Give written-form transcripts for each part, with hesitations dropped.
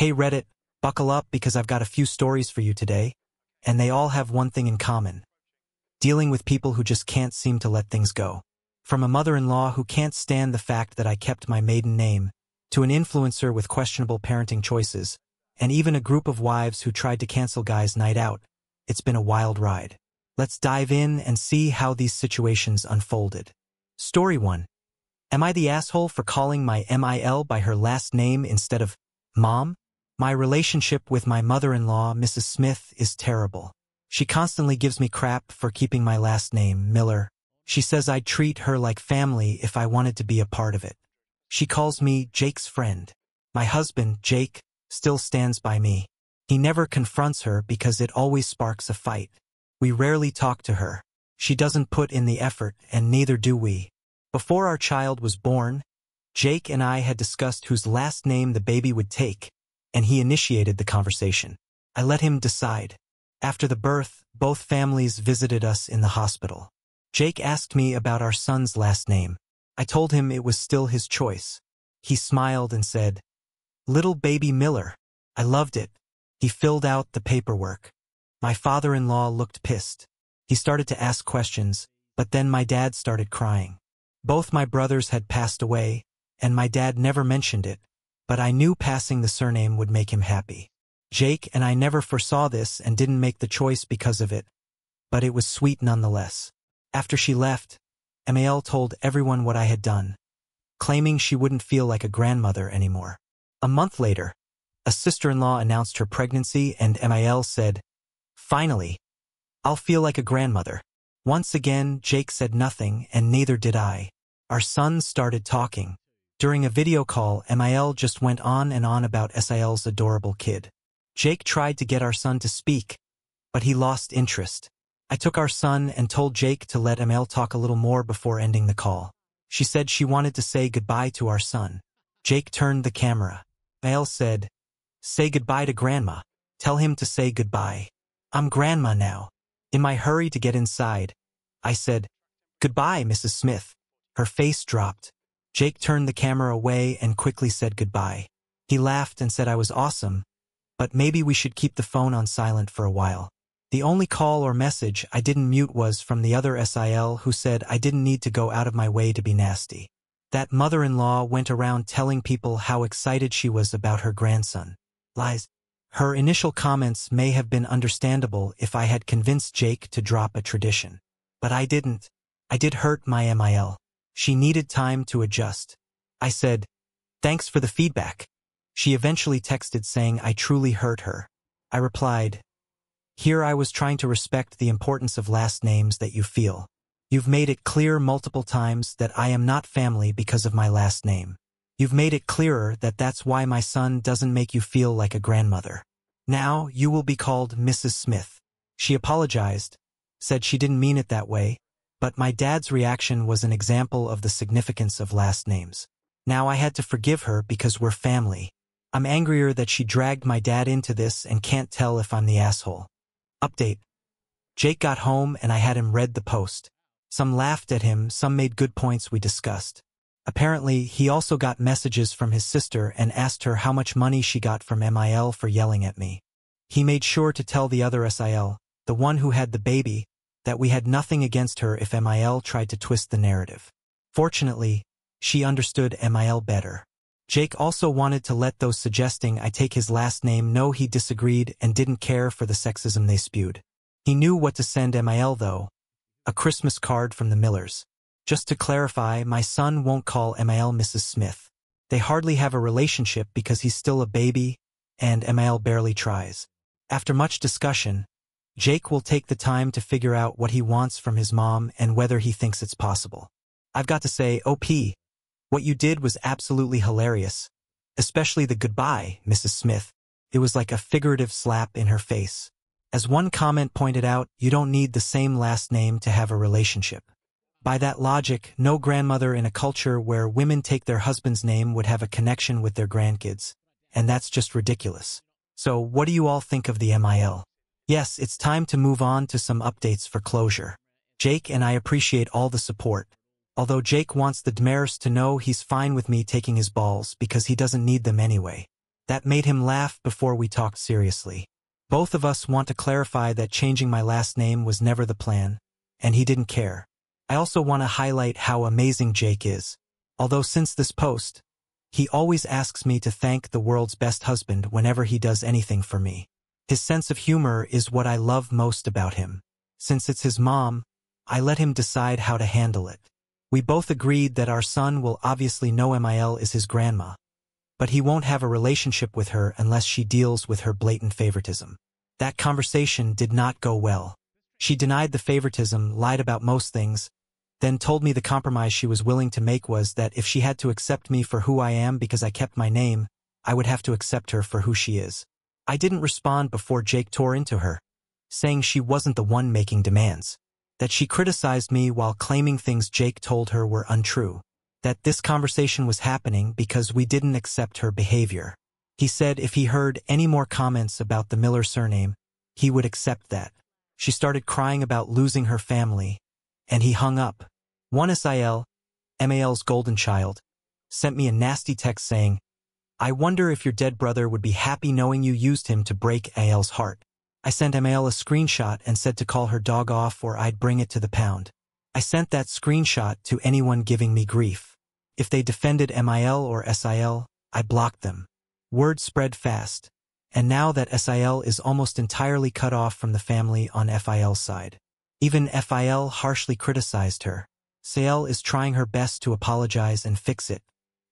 Hey Reddit, buckle up because I've got a few stories for you today, and they all have one thing in common. Dealing with people who just can't seem to let things go. From a mother-in-law who can't stand the fact that I kept my maiden name, to an influencer with questionable parenting choices, and even a group of wives who tried to cancel guys' night out. It's been a wild ride. Let's dive in and see how these situations unfolded. Story 1. Am I the asshole for calling my MIL by her last name instead of Mom? My relationship with my mother-in-law, Mrs. Smith, is terrible. She constantly gives me crap for keeping my last name, Miller. She says I'd treat her like family if I wanted to be a part of it. She calls me Jake's friend. My husband, Jake, still stands by me. He never confronts her because it always sparks a fight. We rarely talk to her. She doesn't put in the effort, and neither do we. Before our child was born, Jake and I had discussed whose last name the baby would take, and he initiated the conversation. I let him decide. After the birth, both families visited us in the hospital. Jake asked me about our son's last name. I told him it was still his choice. He smiled and said, "Little baby Miller." I loved it. He filled out the paperwork. My father-in-law looked pissed. He started to ask questions, but then my dad started crying. Both my brothers had passed away, and my dad never mentioned it, but I knew passing the surname would make him happy. Jake and I never foresaw this and didn't make the choice because of it, but it was sweet nonetheless. After she left, MAL told everyone what I had done, claiming she wouldn't feel like a grandmother anymore. A month later, a sister-in-law announced her pregnancy and MAL said, "Finally, I'll feel like a grandmother." Once again, Jake said nothing, and neither did I. Our sons started talking. During a video call, MIL just went on and on about SIL's adorable kid. Jake tried to get our son to speak, but he lost interest. I took our son and told Jake to let ML talk a little more before ending the call. She said she wanted to say goodbye to our son. Jake turned the camera. ML said, "Say goodbye to Grandma. Tell him to say goodbye. I'm Grandma now." In my hurry to get inside, I said, "Goodbye, Mrs. Smith." Her face dropped. Jake turned the camera away and quickly said goodbye. He laughed and said I was awesome, but maybe we should keep the phone on silent for a while. The only call or message I didn't mute was from the other SIL who said I didn't need to go out of my way to be nasty. That mother-in-law went around telling people how excited she was about her grandson. Lies. Her initial comments may have been understandable if I had convinced Jake to drop a tradition. But I didn't. I did hurt my MIL. She needed time to adjust. I said, "Thanks for the feedback." She eventually texted saying I truly hurt her. I replied, "Here I was trying to respect the importance of last names that you feel. You've made it clear multiple times that I am not family because of my last name. You've made it clearer that that's why my son doesn't make you feel like a grandmother. Now you will be called Mrs. Smith." She apologized, said she didn't mean it that way, but my dad's reaction was an example of the significance of last names. Now I had to forgive her because we're family. I'm angrier that she dragged my dad into this and can't tell if I'm the asshole. Update. Jake got home and I had him read the post. Some laughed at him, some made good points we discussed. Apparently, he also got messages from his sister and asked her how much money she got from MIL for yelling at me. He made sure to tell the other SIL, the one who had the baby, that we had nothing against her if MIL tried to twist the narrative. Fortunately, she understood MIL better. Jake also wanted to let those suggesting I take his last name know he disagreed and didn't care for the sexism they spewed. He knew what to send MIL though. A Christmas card from the Millers. Just to clarify, my son won't call MIL Mrs. Smith. They hardly have a relationship because he's still a baby, and MIL barely tries. After much discussion, Jake will take the time to figure out what he wants from his mom and whether he thinks it's possible. I've got to say, OP, what you did was absolutely hilarious. Especially the goodbye, Mrs. Smith. It was like a figurative slap in her face. As one comment pointed out, you don't need the same last name to have a relationship. By that logic, no grandmother in a culture where women take their husband's name would have a connection with their grandkids. And that's just ridiculous. So what do you all think of the MIL? Yes, it's time to move on to some updates for closure. Jake and I appreciate all the support. Although Jake wants the Dmers to know he's fine with me taking his balls because he doesn't need them anyway. That made him laugh before we talked seriously. Both of us want to clarify that changing my last name was never the plan, and he didn't care. I also want to highlight how amazing Jake is. Although since this post, he always asks me to thank the world's best husband whenever he does anything for me. His sense of humor is what I love most about him. Since it's his mom, I let him decide how to handle it. We both agreed that our son will obviously know Mil is his grandma, but he won't have a relationship with her unless she deals with her blatant favoritism. That conversation did not go well. She denied the favoritism, lied about most things, then told me the compromise she was willing to make was that if she had to accept me for who I am because I kept my name, I would have to accept her for who she is. I didn't respond before Jake tore into her, saying she wasn't the one making demands, that she criticized me while claiming things Jake told her were untrue, that this conversation was happening because we didn't accept her behavior. He said if he heard any more comments about the Miller surname, he would accept that. She started crying about losing her family, and he hung up. One SIL, Mil's golden child, sent me a nasty text saying, "I wonder if your dead brother would be happy knowing you used him to break Mil's heart." I sent Mil a screenshot and said to call her dog off or I'd bring it to the pound. I sent that screenshot to anyone giving me grief. If they defended Mil or SIL, I blocked them. Word spread fast, and now that SIL is almost entirely cut off from the family on FIL's side. Even FIL harshly criticized her. SIL is trying her best to apologize and fix it.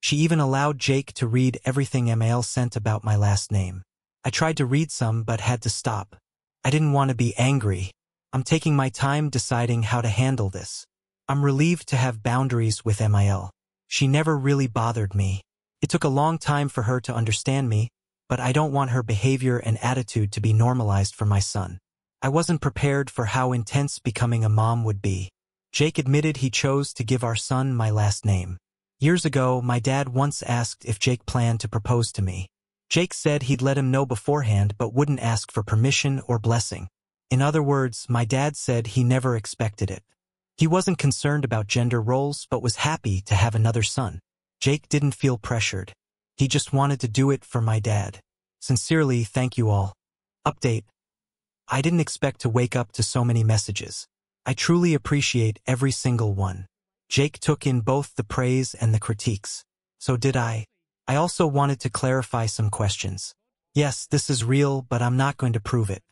She even allowed Jake to read everything Mil sent about my last name. I tried to read some but had to stop. I didn't want to be angry. I'm taking my time deciding how to handle this. I'm relieved to have boundaries with Mil. She never really bothered me. It took a long time for her to understand me, but I don't want her behavior and attitude to be normalized for my son. I wasn't prepared for how intense becoming a mom would be. Jake admitted he chose to give our son my last name. Years ago, my dad once asked if Jake planned to propose to me. Jake said he'd let him know beforehand but wouldn't ask for permission or blessing. In other words, my dad said he never expected it. He wasn't concerned about gender roles but was happy to have another son. Jake didn't feel pressured. He just wanted to do it for my dad. Sincerely, thank you all. Update. I didn't expect to wake up to so many messages. I truly appreciate every single one. Jake took in both the praise and the critiques. So did I. I also wanted to clarify some questions. Yes, this is real, but I'm not going to prove it.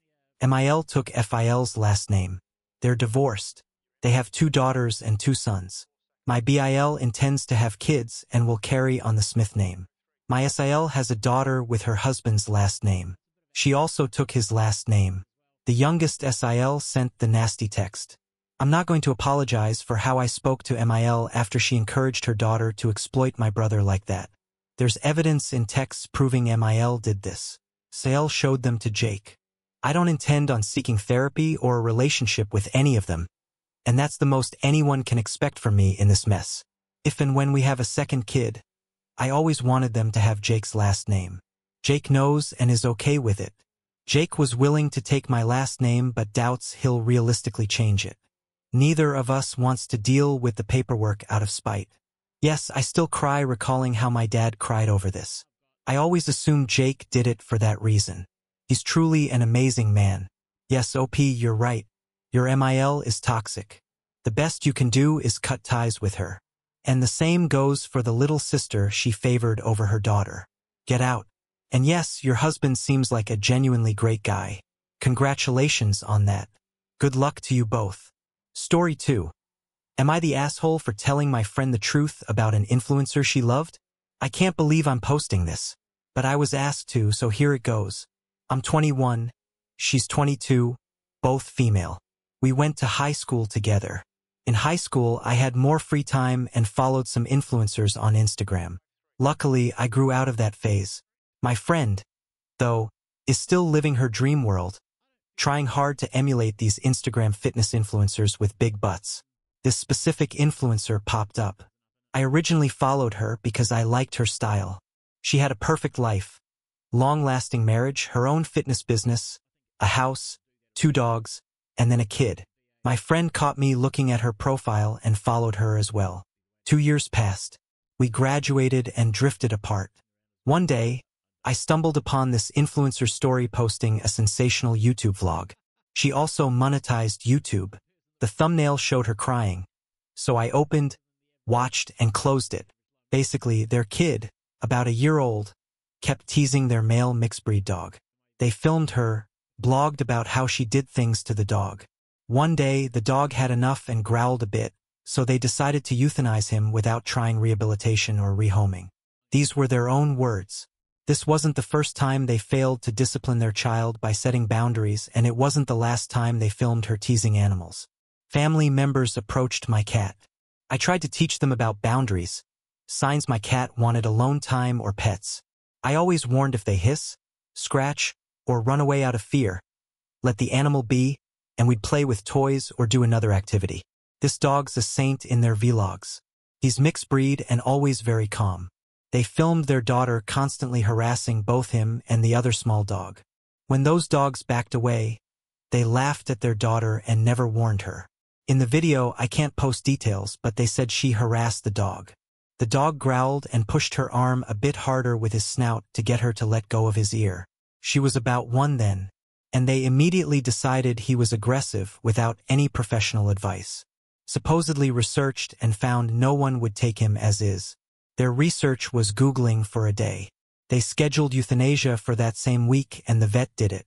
Mil took FIL's last name. They're divorced. They have 2 daughters and 2 sons. My BIL intends to have kids and will carry on the Smith name. My SIL has a daughter with her husband's last name. She also took his last name. The youngest SIL sent the nasty text. I'm not going to apologize for how I spoke to Mil after she encouraged her daughter to exploit my brother like that. There's evidence in texts proving Mil did this. SIL showed them to Jake. I don't intend on seeking therapy or a relationship with any of them, and that's the most anyone can expect from me in this mess. If and when we have a second kid, I always wanted them to have Jake's last name. Jake knows and is okay with it. Jake was willing to take my last name but doubts he'll realistically change it. Neither of us wants to deal with the paperwork out of spite. Yes, I still cry recalling how my dad cried over this. I always assumed Jake did it for that reason. He's truly an amazing man. Yes, OP, you're right. Your Mil is toxic. The best you can do is cut ties with her. And the same goes for the little sister she favored over her daughter. Get out. And yes, your husband seems like a genuinely great guy. Congratulations on that. Good luck to you both. Story 2. Am I the asshole for telling my friend the truth about an influencer she loved? I can't believe I'm posting this, but I was asked to, so here it goes. I'm 21, she's 22, both female. We went to high school together. In high school, I had more free time and followed some influencers on Instagram. Luckily, I grew out of that phase. My friend, though, is still living her dream world, trying hard to emulate these Instagram fitness influencers with big butts. This specific influencer popped up. I originally followed her because I liked her style. She had a perfect life, long-lasting marriage, her own fitness business, a house, 2 dogs, and then a kid. My friend caught me looking at her profile and followed her as well. 2 years passed. We graduated and drifted apart. One day, I stumbled upon this influencer story posting a sensational YouTube vlog. She also monetized YouTube. The thumbnail showed her crying. So I opened, watched, and closed it. Basically, their kid, about a year old, kept teasing their male mixed-breed dog. They filmed her, blogged about how she did things to the dog. One day, the dog had enough and growled a bit, so they decided to euthanize him without trying rehabilitation or rehoming. These were their own words. This wasn't the first time they failed to discipline their child by setting boundaries, and it wasn't the last time they filmed her teasing animals. Family members approached my cat. I tried to teach them about boundaries, signs my cat wanted alone time or pets. I always warned if they hiss, scratch, or run away out of fear, let the animal be, and we'd play with toys or do another activity. This dog's a saint in their vlogs. He's mixed breed and always very calm. They filmed their daughter constantly harassing both him and the other small dog. When those dogs backed away, they laughed at their daughter and never warned her. In the video, I can't post details, but they said she harassed the dog. The dog growled and pushed her arm a bit harder with his snout to get her to let go of his ear. She was about 1 then, and they immediately decided he was aggressive without any professional advice. Supposedly researched and found no one would take him as is. Their research was Googling for a day. They scheduled euthanasia for that same week and the vet did it.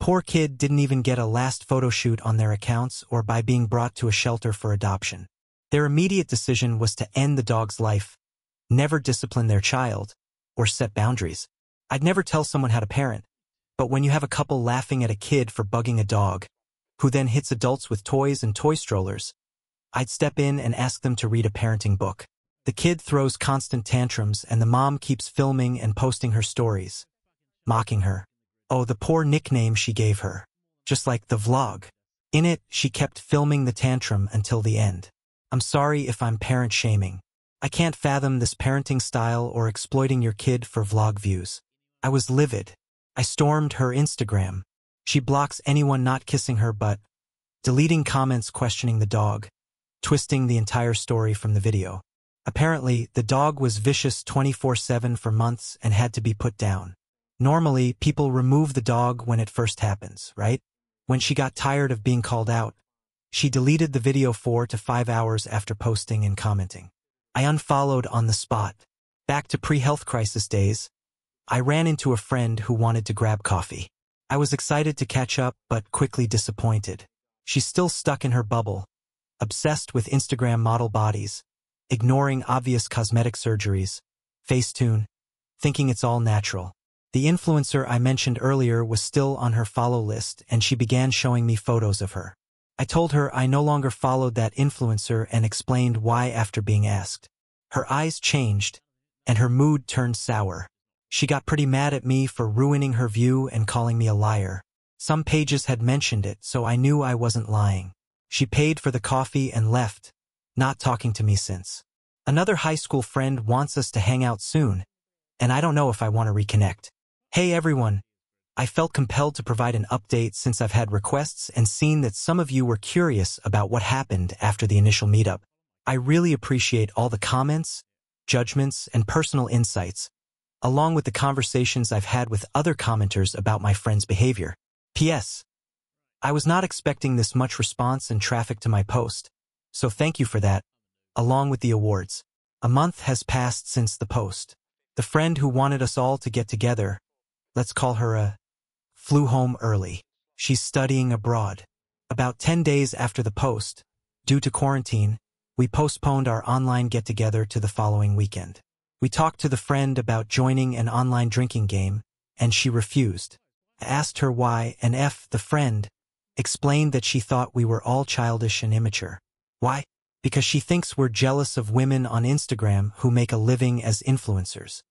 Poor kid didn't even get a last photo shoot on their accounts or by being brought to a shelter for adoption. Their immediate decision was to end the dog's life, never discipline their child, or set boundaries. I'd never tell someone how to parent, but when you have a couple laughing at a kid for bugging a dog, who then hits adults with toys and toy strollers, I'd step in and ask them to read a parenting book. The kid throws constant tantrums and the mom keeps filming and posting her stories, mocking her. Oh, the poor nickname she gave her. Just like the vlog. In it, she kept filming the tantrum until the end. I'm sorry if I'm parent shaming. I can't fathom this parenting style or exploiting your kid for vlog views. I was livid. I stormed her Instagram. She blocks anyone not kissing her but deleting comments questioning the dog, twisting the entire story from the video. Apparently, the dog was vicious 24/7 for months and had to be put down. Normally, people remove the dog when it first happens, right? When she got tired of being called out, she deleted the video 4 to 5 hours after posting and commenting. I unfollowed on the spot. Back to pre-health crisis days, I ran into a friend who wanted to grab coffee. I was excited to catch up, but quickly disappointed. She's still stuck in her bubble, obsessed with Instagram model bodies, ignoring obvious cosmetic surgeries, Facetune, thinking it's all natural. The influencer I mentioned earlier was still on her follow list and she began showing me photos of her. I told her I no longer followed that influencer and explained why after being asked. Her eyes changed and her mood turned sour. She got pretty mad at me for ruining her view and calling me a liar. Some pages had mentioned it, so I knew I wasn't lying. She paid for the coffee and left, not talking to me since. Another high school friend wants us to hang out soon, and I don't know if I want to reconnect. Hey everyone, I felt compelled to provide an update since I've had requests and seen that some of you were curious about what happened after the initial meetup. I really appreciate all the comments, judgments, and personal insights, along with the conversations I've had with other commenters about my friend's behavior. P.S. I was not expecting this much response and traffic to my post, so thank you for that, along with the awards. A month has passed since the post. The friend who wanted us all to get together, let's call her flew home early. She's studying abroad. About 10 days after the post, due to quarantine, we postponed our online get-together to the following weekend. We talked to the friend about joining an online drinking game, and she refused. I asked her why, and the friend, explained that she thought we were all childish and immature. Why? Because she thinks we're jealous of women on Instagram who make a living as influencers.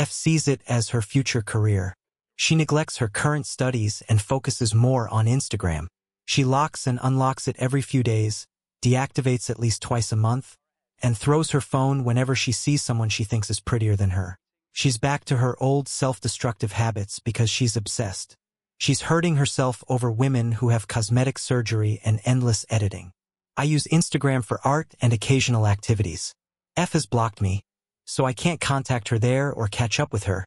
Sees it as her future career. She neglects her current studies and focuses more on Instagram. She locks and unlocks it every few days, deactivates at least twice a month, and throws her phone whenever she sees someone she thinks is prettier than her. She's back to her old self-destructive habits because she's obsessed. She's hurting herself over women who have cosmetic surgery and endless editing. I use Instagram for art and occasional activities. Has blocked me, so I can't contact her there or catch up with her.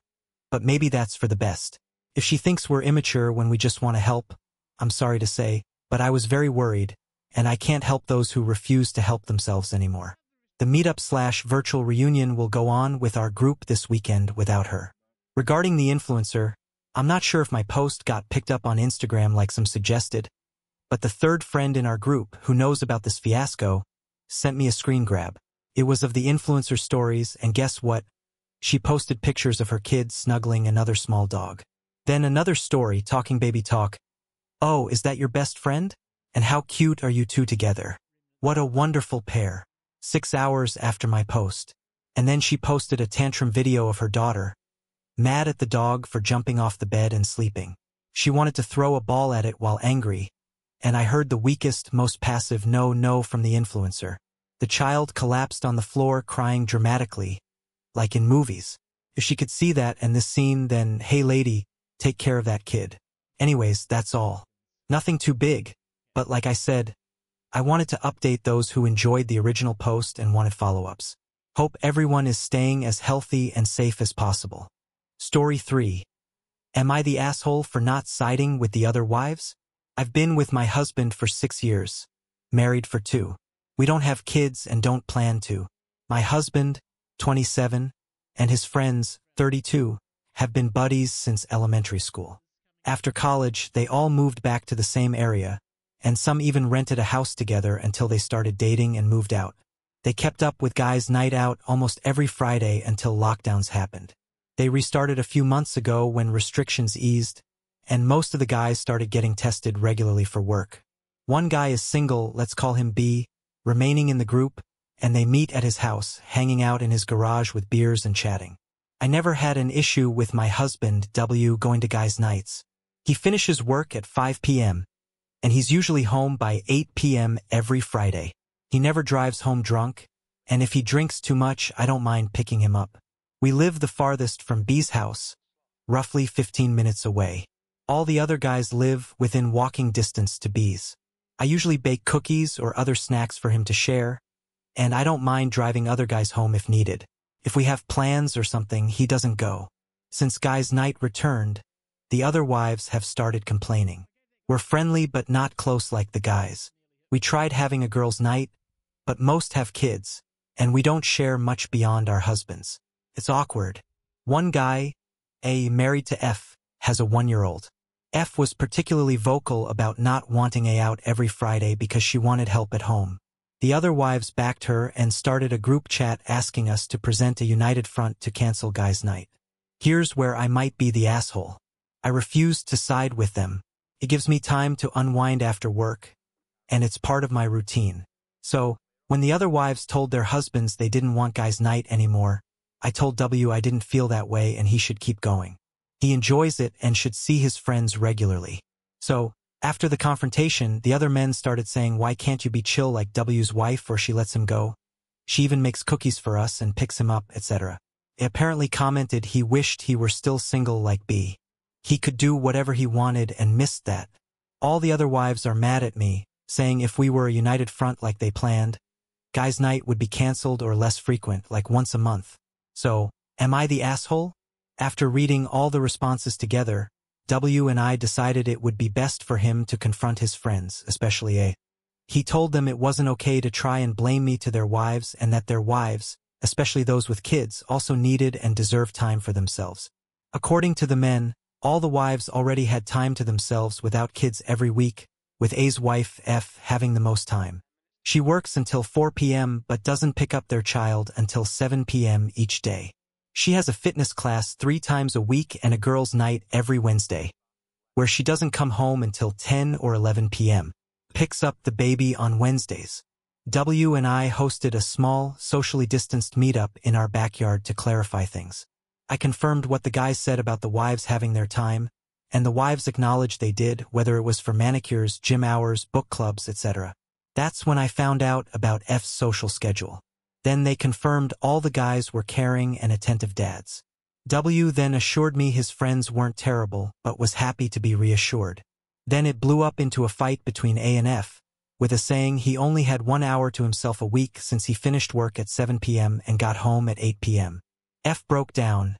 but maybe that's for the best. If she thinks we're immature when we just want to help, I'm sorry to say, but I was very worried, and I can't help those who refuse to help themselves anymore. The meetup/virtual reunion will go on with our group this weekend without her. Regarding the influencer, I'm not sure if my post got picked up on Instagram like some suggested, but the third friend in our group who knows about this fiasco sent me a screen grab. It was of the influencer stories, and guess what? She posted pictures of her kids snuggling another small dog. Then another story, talking baby talk. Oh, is that your best friend? And how cute are you two together? What a wonderful pair. 6 hours after my post. And then she posted a tantrum video of her daughter, mad at the dog for jumping off the bed and sleeping. She wanted to throw a ball at it while angry, and I heard the weakest, most passive no from the influencer. The child collapsed on the floor crying dramatically, like in movies. If she could see that and this scene, then hey lady, take care of that kid. Anyways, that's all. Nothing too big, but like I said, I wanted to update those who enjoyed the original post and wanted follow-ups. Hope everyone is staying as healthy and safe as possible. Story 3. Am I the asshole for not siding with the other wives? I've been with my husband for 6 years, married for 2. We don't have kids and don't plan to. My husband, 27, and his friends, 32, have been buddies since elementary school. After college, they all moved back to the same area, and some even rented a house together until they started dating and moved out. They kept up with guys' night out almost every Friday until lockdowns happened. They restarted a few months ago when restrictions eased, and most of the guys started getting tested regularly for work. One guy is single, let's call him B, remaining in the group, and they meet at his house, hanging out in his garage with beers and chatting. I never had an issue with my husband, W, going to guys' nights. He finishes work at 5 p.m., and he's usually home by 8 p.m. every Friday. He never drives home drunk, and if he drinks too much, I don't mind picking him up. We live the farthest from B's house, roughly 15 minutes away. All the other guys live within walking distance to B's. I usually bake cookies or other snacks for him to share, and I don't mind driving other guys home if needed. If we have plans or something, he doesn't go. Since guys' night returned, the other wives have started complaining. We're friendly but not close like the guys. We tried having a girls' night, but most have kids, and we don't share much beyond our husbands. It's awkward. One guy, A, married to F, has a 1-year-old. F was particularly vocal about not wanting A out every Friday because she wanted help at home. The other wives backed her and started a group chat asking us to present a united front to cancel guys' night. Here's where I might be the asshole. I refused to side with them. It gives me time to unwind after work, and it's part of my routine. So, when the other wives told their husbands they didn't want guys' night anymore, I told W I didn't feel that way and he should keep going. He enjoys it and should see his friends regularly. So, after the confrontation, the other men started saying, why can't you be chill like W's wife or she lets him go? She even makes cookies for us and picks him up, etc. He apparently commented he wished he were still single like B. He could do whatever he wanted and missed that. All the other wives are mad at me, saying if we were a united front like they planned, guys' night would be canceled or less frequent, like once a month. So, am I the asshole? After reading all the responses together, W and I decided it would be best for him to confront his friends, especially A. He told them it wasn't okay to try and blame me to their wives and that their wives, especially those with kids, also needed and deserved time for themselves. According to the men, all the wives already had time to themselves without kids every week, with A's wife, F, having the most time. She works until 4 p.m. but doesn't pick up their child until 7 p.m. each day. She has a fitness class 3 times a week and a girls' night every Wednesday, where she doesn't come home until 10 or 11 p.m. Picks up the baby on Wednesdays. W and I hosted a small, socially distanced meetup in our backyard to clarify things. I confirmed what the guys said about the wives having their time, and the wives acknowledged they did, whether it was for manicures, gym hours, book clubs, etc. That's when I found out about F's social schedule. Then they confirmed all the guys were caring and attentive dads. W then assured me his friends weren't terrible, but was happy to be reassured. Then it blew up into a fight between A and F, with a saying he only had 1 hour to himself a week since he finished work at 7 p.m. and got home at 8 p.m. F broke down.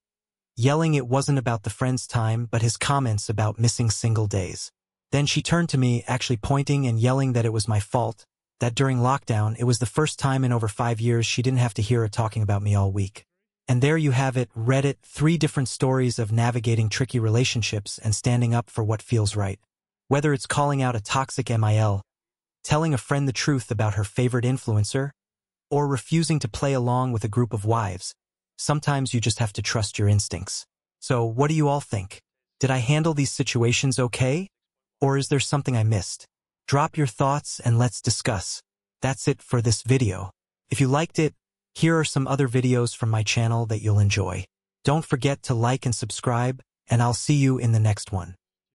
yelling it wasn't about the friend's time but his comments about missing single days. Then she turned to me, actually pointing and yelling that it was my fault, that during lockdown it was the first time in over 5 years she didn't have to hear her talking about me all week. And there you have it, Reddit, 3 different stories of navigating tricky relationships and standing up for what feels right. Whether it's calling out a toxic MIL, telling a friend the truth about her favorite influencer, or refusing to play along with a group of wives, sometimes you just have to trust your instincts. So what do you all think? Did I handle these situations okay? Or is there something I missed? Drop your thoughts and let's discuss. That's it for this video. If you liked it, here are some other videos from my channel that you'll enjoy. Don't forget to like and subscribe, and I'll see you in the next one.